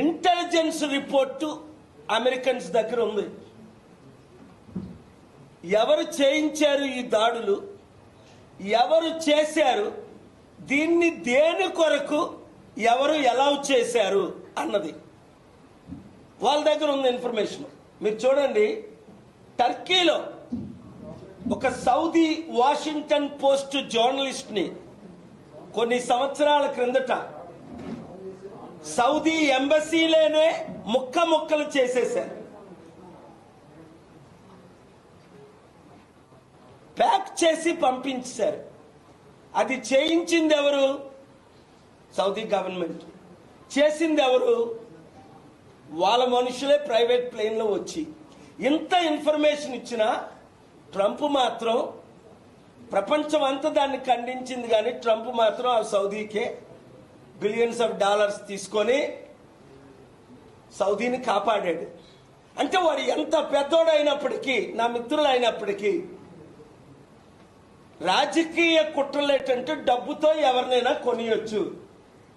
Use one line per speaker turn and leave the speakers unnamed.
Intelligence report Americans దగ్గర ఉంది. ఎవరు చేయించారు ఈ దాడులు, ఎవరు చేశారు, దీన్ని దేని కొరకు ఎవరు ఎలా చేశారు అన్నది వాళ్ళ దగ్గర ఉంది ఇన్ఫర్మేషన్. మీరు చూడండి, టర్కీలో ఒక సౌదీ వాషింగ్టన్ పోస్ట్ జర్నలిస్ట్ ని కొన్ని సంవత్సరాల క్రిందట సౌదీ ఎంబసీలోనే ముక్కలు చేసేశారు. ప్యాక్ చేసి పంపించారు. అది చేయించింది ఎవరు? Saudi government. చేసింది ఎవరు? వాళ్ళ మనుషులే ప్రైవేట్ ప్లేన్లో వచ్చి. ఇంత ఇన్ఫర్మేషన్ ఇచ్చినా ట్రంప్ మాత్రం, ప్రపంచం అంతా దాన్ని ఖండించింది, కానీ ట్రంప్ మాత్రం ఆ సౌదీకే బిలియన్స్ ఆఫ్ డాలర్స్ తీసుకొని సౌదీని కాపాడాడు. అంటే వాడు ఎంత పెద్దోడైనప్పటికీ, నా మిత్రులు అయినప్పటికీ, రాజకీయ కుట్రలు ఏంటంటే డబ్బుతో ఎవరినైనా కొనియొచ్చు.